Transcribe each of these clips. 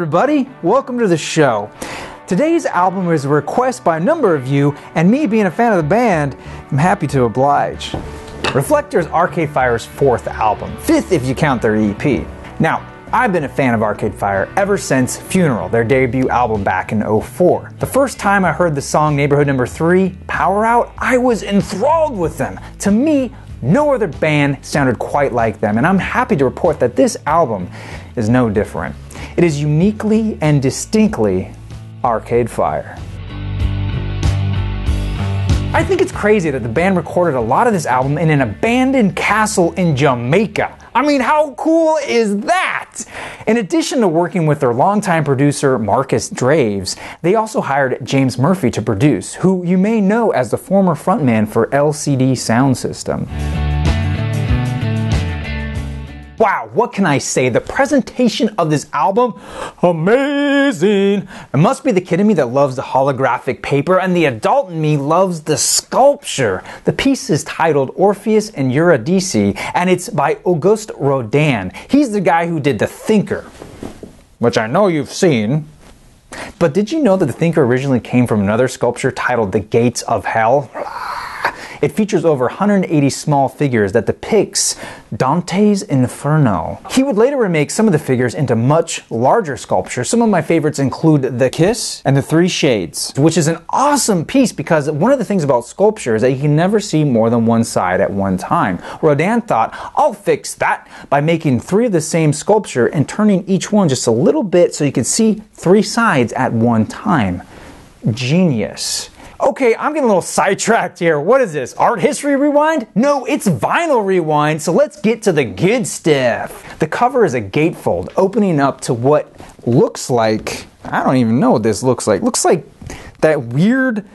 everybody, welcome to the show. Today's album is a request by a number of you, and me being a fan of the band, I'm happy to oblige. Reflektor is Arcade Fire's fourth album, fifth if you count their EP. Now, I've been a fan of Arcade Fire ever since Funeral, their debut album back in '04. The first time I heard the song Neighborhood Number 3, Power Out, I was enthralled with them. To me, no other band sounded quite like them, and I'm happy to report that this album is no different. It is uniquely and distinctly Arcade Fire. I think it's crazy that the band recorded a lot of this album in an abandoned castle in Jamaica. I mean, how cool is that? In addition to working with their longtime producer Marcus Draves, they also hired James Murphy to produce, who you may know as the former frontman for LCD Sound System. Wow, what can I say? The presentation of this album, amazing! It must be the kid in me that loves the holographic paper, and the adult in me loves the sculpture. The piece is titled Orpheus and Eurydice, and it's by Auguste Rodin. He's the guy who did The Thinker, which I know you've seen. But did you know that The Thinker originally came from another sculpture titled The Gates of Hell? It features over 180 small figures that depicts Dante's Inferno. He would later remake some of the figures into much larger sculptures. Some of my favorites include The Kiss and The Three Shades, which is an awesome piece because one of the things about sculpture is that you can never see more than one side at one time. Rodin thought, I'll fix that by making three of the same sculpture and turning each one just a little bit so you could see three sides at one time. Genius. Okay, I'm getting a little sidetracked here. What is this? Art History Rewind? No, it's Vinyl Rewind, so let's get to the good stuff. The cover is a gatefold opening up to what looks like, I don't even know what this looks like. Looks like that weird,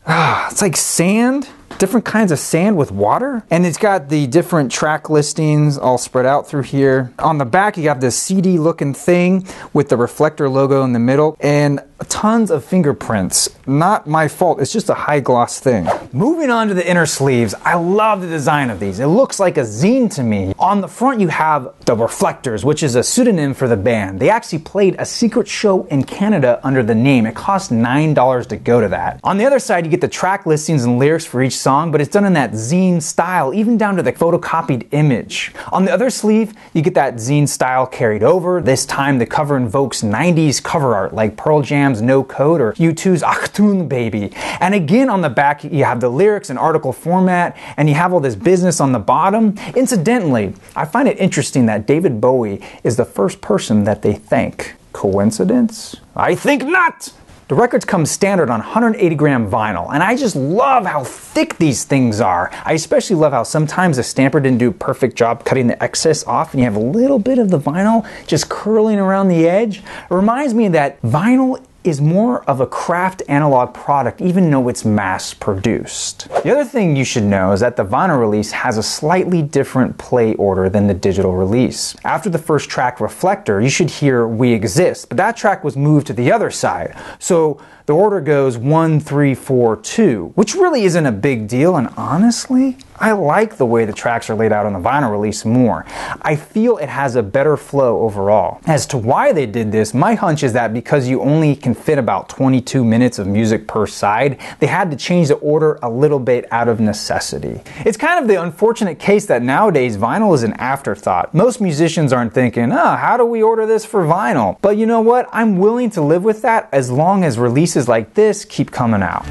it's like sand. Different kinds of sand with water, and it's got the different track listings all spread out through here. On the back you got this CD looking thing with the Reflektor logo in the middle and tons of fingerprints. Not my fault, it's just a high gloss thing. Moving on to the inner sleeves, I love the design of these. It looks like a zine to me. On the front you have the Reflektors, which is a pseudonym for the band. They actually played a secret show in Canada under the name. It cost $9 to go to that. On the other side you get the track listings and lyrics for each song, but it's done in that zine style, even down to the photocopied image. On the other sleeve, you get that zine style carried over. This time the cover invokes 90s cover art like Pearl Jam's No Code or U2's Achtung Baby. And again on the back you have the lyrics in article format, and you have all this business on the bottom. Incidentally, I find it interesting that David Bowie is the first person that they thank. Coincidence? I think not! The records come standard on 180 gram vinyl, and I just love how thick these things are. I especially love how sometimes the stamper didn't do a perfect job cutting the excess off, and you have a little bit of the vinyl just curling around the edge. It reminds me that vinyl is more of a craft analog product, even though it's mass produced. The other thing you should know is that the vinyl release has a slightly different play order than the digital release. After the first track, Reflektor, you should hear We Exist, but that track was moved to the other side. So the order goes 1, 3, 4, 2, which really isn't a big deal, and honestly, I like the way the tracks are laid out on the vinyl release more. I feel it has a better flow overall. As to why they did this, my hunch is that because you only can fit about 22 minutes of music per side, they had to change the order a little bit out of necessity. It's kind of the unfortunate case that nowadays vinyl is an afterthought. Most musicians aren't thinking, how do we order this for vinyl? But you know what? I'm willing to live with that as long as releases like this keep coming out.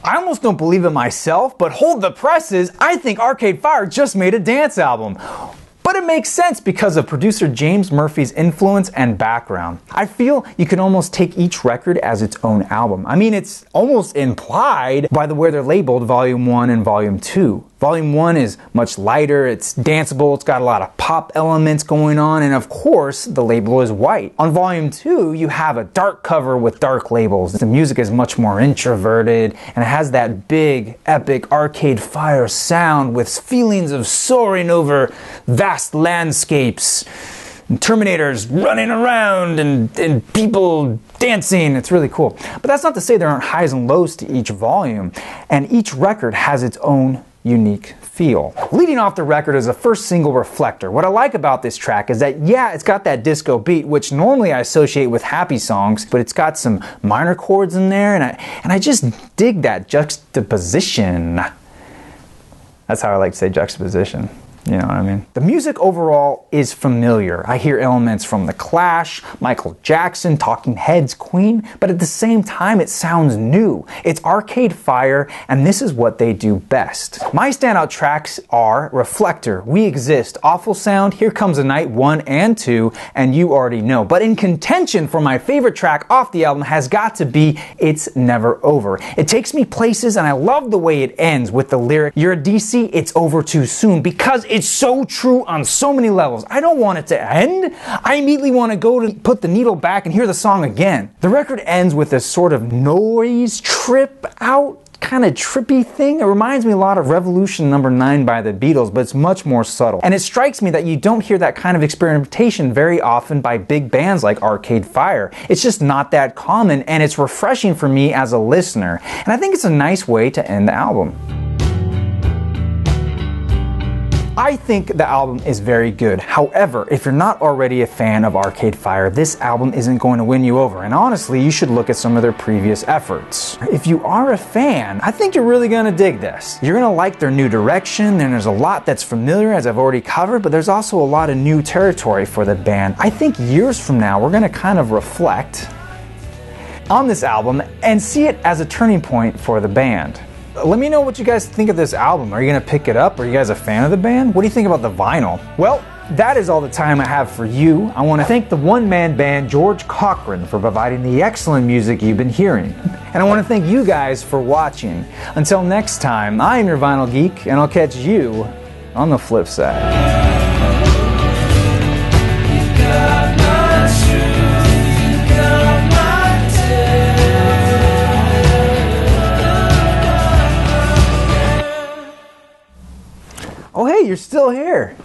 I almost don't believe it myself, but hold the presses, I think Arcade Fire just made a dance album. But it makes sense because of producer James Murphy's influence and background. I feel you can almost take each record as its own album. I mean, it's almost implied by the way they're labeled Volume 1 and Volume 2. Volume 1 is much lighter, it's danceable, it's got a lot of pop elements going on, and of course, the label is white. On Volume 2, you have a dark cover with dark labels. The music is much more introverted, and it has that big, epic Arcade Fire sound with feelings of soaring over vast landscapes, and Terminators running around, and people dancing. It's really cool. But that's not to say there aren't highs and lows to each volume, and each record has its own unique feel. Leading off the record is the first single, Reflektor. What I like about this track is that, yeah, it's got that disco beat, which normally I associate with happy songs, but it's got some minor chords in there, and I just dig that juxtaposition. That's how I like to say juxtaposition. You know what I mean? The music overall is familiar. I hear elements from The Clash, Michael Jackson, Talking Heads, Queen, but at the same time it sounds new. It's Arcade Fire, and this is what they do best. My standout tracks are Reflektor, We Exist, Awful Sound, Here Comes the Night 1 and 2, and You Already Know. But in contention for my favorite track off the album has got to be It's Never Over. It takes me places, and I love the way it ends with the lyric, You're a DC, it's over too soon, because it's so true on so many levels. I don't want it to end. I immediately want to go to put the needle back and hear the song again. The record ends with this sort of noise trip out kind of trippy thing. It reminds me a lot of Revolution No. 9 by the Beatles, but it's much more subtle. And it strikes me that you don't hear that kind of experimentation very often by big bands like Arcade Fire. It's just not that common, and it's refreshing for me as a listener. And I think it's a nice way to end the album. I think the album is very good. However, if you're not already a fan of Arcade Fire, this album isn't going to win you over. And honestly, you should look at some of their previous efforts. If you are a fan, I think you're really going to dig this. You're going to like their new direction, and there's a lot that's familiar, as I've already covered, but there's also a lot of new territory for the band. I think years from now, we're going to kind of reflect on this album and see it as a turning point for the band. Let me know what you guys think of this album. Are you going to pick it up? Are you guys a fan of the band? What do you think about the vinyl? Well, that is all the time I have for you. I want to thank the one-man band George Cochrane for providing the excellent music you've been hearing. And I want to thank you guys for watching. Until next time, I am your Vinyl Geek, and I'll catch you on the flip side. Oh hey, you're still here.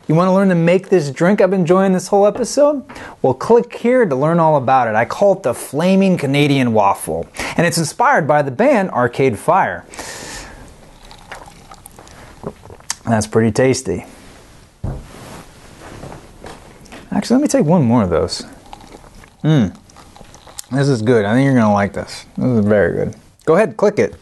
You want to learn to make this drink I've been enjoying this whole episode? Well, click here to learn all about it. I call it the Flaming Canadian Waffle, and it's inspired by the band Arcade Fire. That's pretty tasty. Actually, let me take one more of those. This is good. I think you're going to like this. This is very good. Go ahead, click it.